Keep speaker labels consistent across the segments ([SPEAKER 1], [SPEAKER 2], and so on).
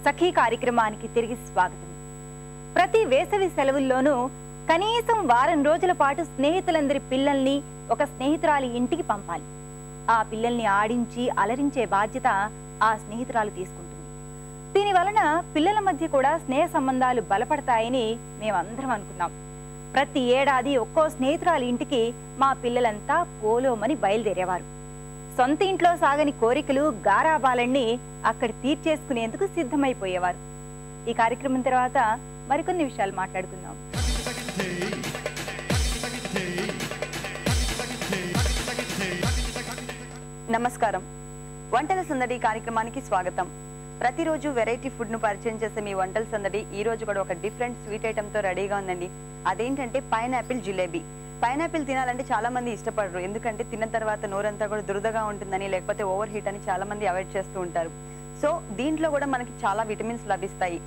[SPEAKER 1] సఖీ కార్యక్రమానికి తిరిగి స్వాగతం. ప్రతి వేసవి సెలవుల్లోనూ కనీసం వారం రోజుల పాటు స్నేహితులందరి పిల్లల్ని ఒక స్నేహితురాలి ఇంటికి పంపాలి. ఆ పిల్లల్ని ఆడించి అలరించే బాధ్యత ఆ స్నేహితురాలు తీసుకుంటుంది. దీని వలన పిల్లల మధ్య కూడా స్నేహ సంబంధాలు బలపడతాయని మేమందరం అనుకున్నాం. ప్రతి ఏడాది ఒక్కో స్నేహితురాలి ఇంటికి మా పిల్లలంతా పోలోమని బయలుదేరేవారు. సొంత ఇంట్లో సాగని కోరికలు గారాబాలన్నీ అక్కడ తీర్చేసుకునేందుకు సిద్ధమైపోయేవారు. ఈ కార్యక్రమం తర్వాత మరికొన్ని విషయాలు మాట్లాడుకుందాం.
[SPEAKER 2] నమస్కారం. వంటల సందడి కార్యక్రమానికి స్వాగతం. ప్రతిరోజు వెరైటీ ఫుడ్ ను పరిచయం చేసే మీ వంటల సందడి ఈ రోజు కూడా ఒక డిఫరెంట్ స్వీట్ ఐటమ్ తో రెడీగా ఉందండి. అదేంటంటే పైనాపిల్ జిలేబీ. పైనాపిల్ తినాలంటే చాలా మంది ఇష్టపడరు, ఎందుకంటే తిన్న తర్వాత నోరంతా కూడా దురదగా ఉంటుందని, లేకపోతే ఓవర్ హీట్ అని చాలా మంది అవాయిడ్ చేస్తూ ఉంటారు. సో దీంట్లో కూడా మనకి చాలా విటమిన్స్ లభిస్తాయి.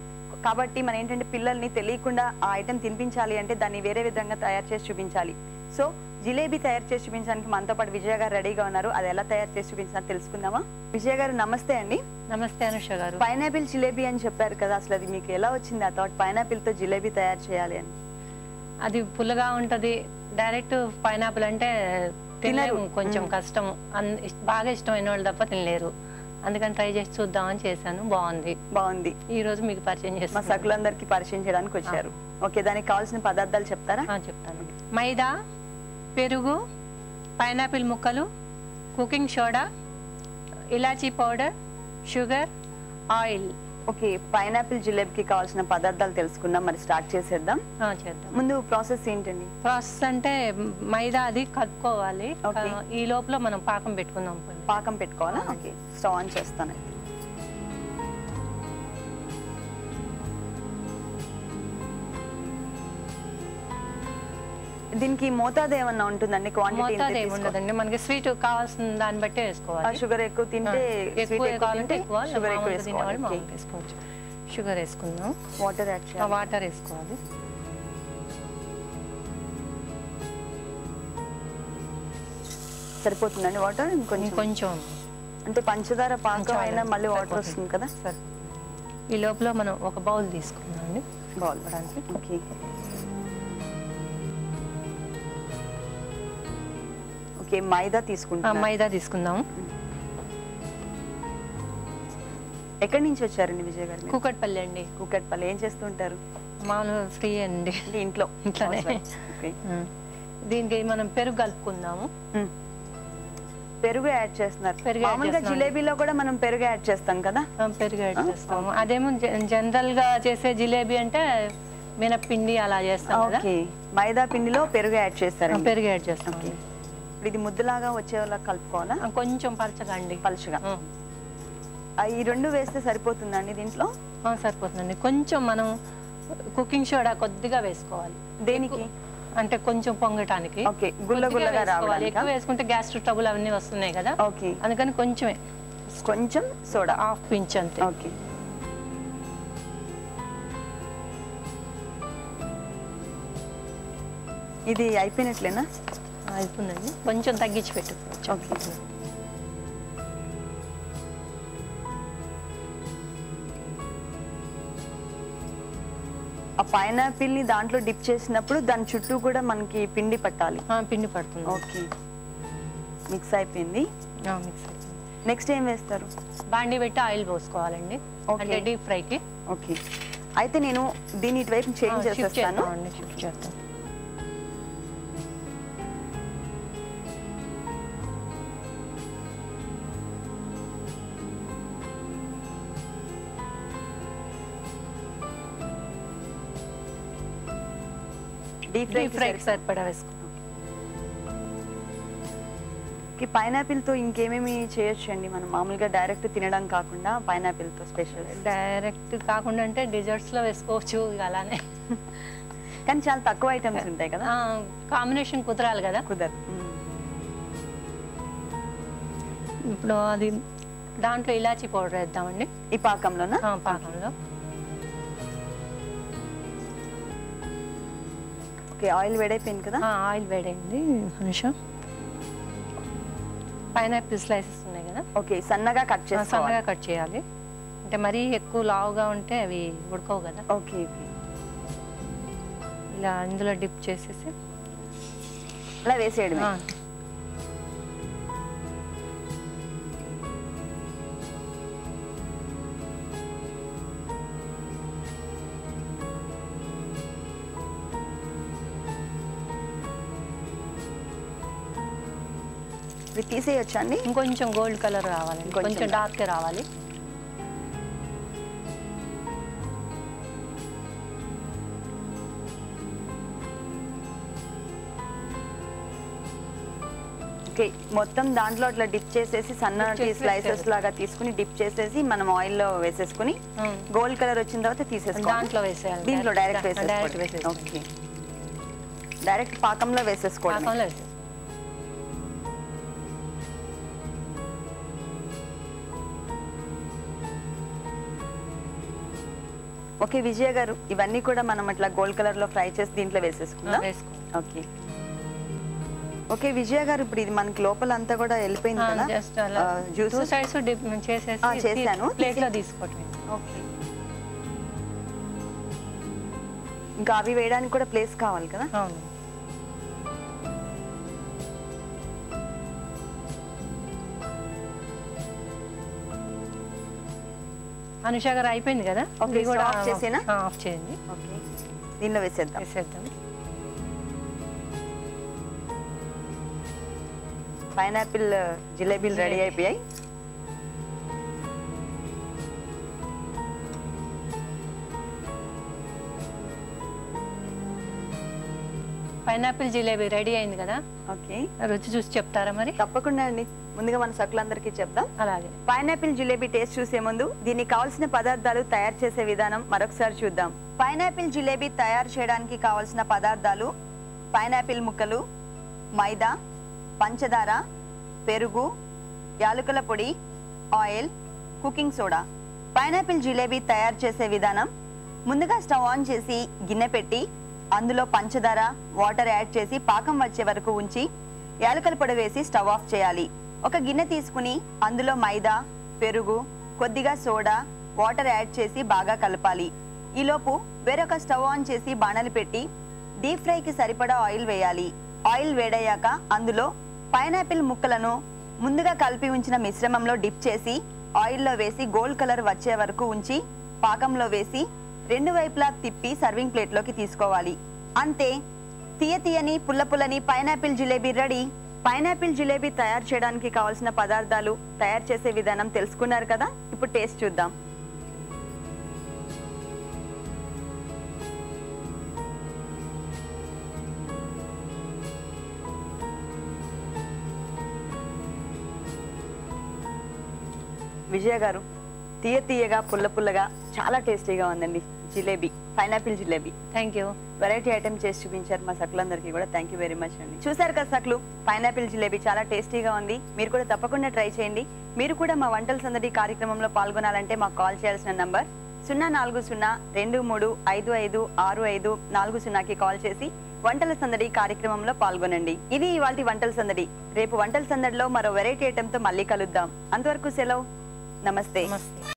[SPEAKER 2] కాబట్టి మనం ఏంటంటే పిల్లల్ని తెలియకుండా ఆ ఐటెం తినిపించాలి అంటే దాన్ని వేరే విధంగా తయారు చేసి చూపించాలి. సో జిలేబీ తయారు చేసి చూపించడానికి మనతో పాటు విజయ గారు రెడీగా ఉన్నారు. అది ఎలా తయారు చేసి చూపించాలని తెలుసుకుందామా? విజయ గారు నమస్తే అండి.
[SPEAKER 3] నమస్తే అనుష గారు.
[SPEAKER 2] పైనాపిల్ జిలేబీ అని చెప్పారు కదా, అసలు అది మీకు ఎలా వచ్చింది ఆ థాట్ పైనాపిల్ తో జిలేబీ తయారు చేయాలి అని?
[SPEAKER 3] అది పుల్లగా ఉంటది, డైరెక్ట్ పైనాపిల్ అంటే తినలేము, కొంచెం కష్టం. బాగా ఇష్టమైన వాళ్ళు తప్ప తినలేరు. అందుకని ట్రై చేసి చూద్దామని చేశాను. బాగుంది. ఈ రోజు మీకు పరిచయం చేస్తాను.
[SPEAKER 2] మా సకులందరికీ పరిచయం చేయడానికి వచ్చారు. ఓకే, దానికి కావాల్సిన పదార్థాలు చెప్తారా?
[SPEAKER 3] చెప్తాను. మైదా, పెరుగు, పైనాపిల్ ముక్కలు, కుకింగ్ సోడా, ఇలాచీ powder, sugar, oil.
[SPEAKER 2] Okay, pineapple జిలేబీకి కావాల్సిన పదార్థాలు తెలుసుకుందాం. మరి స్టార్ట్ చేసేద్దాం. ముందు ప్రాసెస్ ఏంటండి?
[SPEAKER 3] ప్రాసెస్ అంటే మైదా అది కలుపుకోవాలి. ఈ లోపల మనం పాకం పెట్టుకుందాం.
[SPEAKER 2] పాకం పెట్టుకోవాలా? ఓకే, స్టవ్ ఆన్ చేస్తాను. దీనికి మోతాదు ఏమన్నా ఉంటుందండి?
[SPEAKER 3] క్వాంటిటీ ఏముండదండి, మనకి స్వీట్ కావాల్సిన దాన్ని బట్టి వేసుకోవాలి.
[SPEAKER 2] షుగర్ ఎక్కువ తింటే షుగర్ ఎక్కువ
[SPEAKER 3] వేసుకోవచ్చు. షుగర్ వేసుకుందాం.
[SPEAKER 2] వాటర్ యాడ్ చేయాలి.
[SPEAKER 3] వాటర్ వేసుకోవాలి.
[SPEAKER 2] సరిపోతుందండి వాటర్?
[SPEAKER 3] కొంచెం
[SPEAKER 2] అంటే పంచదార పాకం అయినా మళ్ళీ వాటర్ వస్తుంది కదా.
[SPEAKER 3] సరే, ఈ లోపల మనం ఒక బౌల్ తీసుకుందాం అండి.
[SPEAKER 2] బౌల్ పడానికి. ఓకే, ఓకే, మైదా తీసుకుంటాం.
[SPEAKER 3] మైదా తీసుకుందాం.
[SPEAKER 2] ఎక్కడి నుంచి వచ్చారండి విజయ్ గారు?
[SPEAKER 3] కూకట్పల్లి అండి.
[SPEAKER 2] కూకట్పల్లి. ఏం చేస్తుంటారు?
[SPEAKER 3] మామూలు ఫ్రీ అండి, ఇంట్లోనే. దీనికి మనం పెరుగు కలుపుకుందాము.
[SPEAKER 2] పెరుగు యాడ్ చేస్తున్నారు. మామూలుగా జిలేబీలో కూడా మనం పెరుగు యాడ్ చేస్తాం కదా.
[SPEAKER 3] పెరుగు యాడ్ చేస్తాము. అదేమో జనరల్ గా చేసే జిలేబీ అంటే మినపిండి అలా చేస్తాం కదా.
[SPEAKER 2] మైదా పిండిలో పెరుగు యాడ్ చేస్తారు.
[SPEAKER 3] పెరుగు యాడ్ చేస్తాం.
[SPEAKER 2] ఇది ముద్దలాగా వచ్చేలా కలుపుకోవాలా?
[SPEAKER 3] కొంచెం పలచగా అండి.
[SPEAKER 2] పలచగా. ఈ రెండు వేస్తే సరిపోతుందండి దీంట్లో?
[SPEAKER 3] సరిపోతుందండి. కొంచెం మనం కుకింగ్ సోడా కొద్దిగా వేసుకోవాలి.
[SPEAKER 2] దేనికి
[SPEAKER 3] అంటే కొంచెం పొంగటానికి.
[SPEAKER 2] ఓకే, గుల్లగుల్లగా రావాలి.
[SPEAKER 3] ఎక్కువ వేసుకుంటే గ్యాస్ట్రిక్ ట్రబుల్ అవన్నీ వస్తున్నాయి కదా.
[SPEAKER 2] ఓకే,
[SPEAKER 3] అందుకని కొంచెమే,
[SPEAKER 2] కొంచెం సోడా,
[SPEAKER 3] హాఫ్ పించ్ అంతే.
[SPEAKER 2] ఓకే, ఇది అయిపోయినట్లేనా?
[SPEAKER 3] అయిపోయిందండి. కొంచెం తగ్గించి పెట్టుకోవచ్చు.
[SPEAKER 2] ఓకే, ఆ పైనాపిల్ ని దాంట్లో డిప్ చేసినప్పుడు దాని చుట్టూ కూడా మనకి పిండి పట్టాలి.
[SPEAKER 3] పిండి పడుతుంది.
[SPEAKER 2] ఓకే, మిక్స్ అయిపోయింది. నెక్స్ట్ ఏం వేస్తారు?
[SPEAKER 3] బాండి పెట్టి ఆయిల్ పోసుకోవాలండి, అంటే డీప్ ఫ్రైకి.
[SPEAKER 2] ఓకే, అయితే నేను దీని ఇటువైపు చేంజ్ చేసేస్తాను.
[SPEAKER 3] షిఫ్ట్ చేస్తాను. డీప్ ఫ్రైకి సరిపడా వేసుకుంటాం.
[SPEAKER 2] పైనాపిల్ తో ఇంకేమేమి చేయొచ్చు అండి మనం? మామూలుగా డైరెక్ట్ తినడం కాకుండా పైనాపిల్ తో స్పెషల్.
[SPEAKER 3] డైరెక్ట్ కాకుండా అంటే డిజర్ట్స్ లో వేసుకోవచ్చు అలానే,
[SPEAKER 2] కానీ చాలా తక్కువ ఐటమ్స్ ఉంటాయి కదా.
[SPEAKER 3] కాంబినేషన్ కుదరాలి కదా.
[SPEAKER 2] కుదరదు.
[SPEAKER 3] ఇప్పుడు అది దాంట్లో ఇలాచీ పౌడర్ వేద్దామండి.
[SPEAKER 2] ఈ పాకంలోనా?
[SPEAKER 3] పాకంలో.
[SPEAKER 2] ఓకే, ఆయిల్ వేడైపోయింది కదా.
[SPEAKER 3] ఆయిల్ వేడైంది అనుష. పైనాపిల్ స్లైసెస్ ఉన్నాయి కదా.
[SPEAKER 2] ఓకే, సన్నగా కట్ చేయాలి.
[SPEAKER 3] అంటే మరీ ఎక్కువ లావుగా ఉంటే అవి ఉడకవు కదా.
[SPEAKER 2] ఓకే.
[SPEAKER 3] ఇలా అందులో డిప్ చేసేసి
[SPEAKER 2] అలా వేసేయడం. తీసేయొచ్చా అండి?
[SPEAKER 3] ఇంకొంచెం గోల్డ్ కలర్ రావాలండి, కొంచెం డార్క్ రావాలి.
[SPEAKER 2] ఓకే, మొత్తం దాంట్లో అట్లా డిప్ చేసేసి సన్నటి స్లైసెస్ లాగా తీసుకుని డిప్ చేసేసి మనం ఆయిల్ లో వేసేసుకుని గోల్డ్ కలర్ వచ్చిన తర్వాత తీసేసుకోవాలి.
[SPEAKER 3] దాంట్లో వేసేయాలి,
[SPEAKER 2] దీంట్లో డైరెక్ట్ వేసేసుకోవాలి. ఓకే, డైరెక్ట్ పాకంలో వేసేసుకోవాలి. ఓకే విజయ గారు, ఇవన్నీ కూడా మనం అట్లా గోల్డ్ కలర్ లో ఫ్రై చేసి దీంట్లో వేసేసుకుందాం. ఓకే ఓకే విజయ గారు, ఇప్పుడు ఇది మనకి లోపల అంతా కూడా వెళ్ళిపోయింది కదా, జ్యూస్ చేశాను,
[SPEAKER 3] ప్లేట్ లో తీసుకోవటం.
[SPEAKER 2] ఓకే, ఇంకా అవి వేయడానికి కూడా ప్లేస్ కావాలి కదా.
[SPEAKER 3] అవును. అనుష గారు అయిపోయింది కదా,
[SPEAKER 2] ఆఫ్ చేసేనా?
[SPEAKER 3] ఆఫ్ చేయండి.
[SPEAKER 2] ఓకే, దీనిలో వేసేద్దాం. పైనాపిల్ జిలేబీలు రెడీ అయిపోయాయి.
[SPEAKER 3] పైనాపిల్ జిలేబీ రెడీ అయింది కదా.
[SPEAKER 2] ఓకే,
[SPEAKER 3] రుచి చూసి చెప్తారా మరి?
[SPEAKER 2] తప్పకుండా అండి. ముందుగా మన సకులందరికీ చెప్దాం.
[SPEAKER 3] అలాగే.
[SPEAKER 2] పైనాపిల్ జిలేబీ టేస్ట్ చూసే ముందు దీనికి కావాల్సిన పదార్థాలు తయారు చేసే విధానం మరొకసారి చూద్దాం. పైనాపిల్ జిలేబీ తయారు చేయడానికి కావాల్సిన పదార్థాలు: పైనాపిల్ ముక్కలు, మైదా, పంచదార, పెరుగు, యాలకుల పొడి, oil, cooking soda. Pineapple jalebi తయారు చేసే విధానం: ముందుగా స్టవ్ ఆన్ చేసి గిన్నె పెట్టి అందులో పంచదార, వాటర్ యాడ్ చేసి పాకం వచ్చే వరకు ఉంచి యాలకుల పొడి వేసి స్టవ్ ఆఫ్ చేయాలి. ఒక గిన్నె తీసుకుని అందులో మైదా, పెరుగు, కొద్దిగా సోడా, వాటర్ యాడ్ చేసి బాగా కలపాలి. ఈలోపు వేరొక స్టవ్ ఆన్ చేసి బాణలి పెట్టి డీప్ ఫ్రైకి సరిపడా ఆయిల్ వేయాలి. ఆయిల్ వేడయ్యాక అందులో పైనాపిల్ ముక్కలను ముందుగా కలిపి ఉంచిన మిశ్రమంలో డిప్ చేసి ఆయిల్లో వేసి గోల్డ్ కలర్ వచ్చే వరకు ఉంచి పాకంలో వేసి రెండు వైపులా తిప్పి సర్వింగ్ ప్లేట్లోకి తీసుకోవాలి. అంతే, తీయని పుల్లపుల్లని pineapple jalebi ready. Pineapple jalebi తయారు చేయడానికి కావాల్సిన పదార్థాలు, తయారు చేసే విధానం తెలుసుకున్నారు కదా. ఇప్పుడు టేస్ట్ చూద్దాం. విజయ గారు, తీయగా పుల్లగా చాలా టేస్టీగా ఉందండి jalebi, pineapple jalebi.
[SPEAKER 3] Thank you.
[SPEAKER 2] Variety item చేసి చూపించారు మా సకులందరికీ కూడా. థ్యాంక్ యూ వెరీ మచ్ అండి. చూసారు కదా సకులు, పైనాపిల్ జిలేబీ చాలా టేస్టీగా ఉంది. మీరు కూడా తప్పకుండా ట్రై చేయండి. మీరు కూడా మా వంటల సందడి కార్యక్రమంలో పాల్గొనాలంటే మాకు కాల్ చేయాల్సిన నంబర్ 040-2355-6540కి కాల్ చేసి వంటల సందడి కార్యక్రమంలో పాల్గొనండి. ఇది ఇవాల్టి వంటల సందడి. రేపు వంటల సందడిలో మరో వెరైటీ ఐటమ్ తో మళ్ళీ కలుద్దాం. అంతవరకు సెలవు. నమస్తే.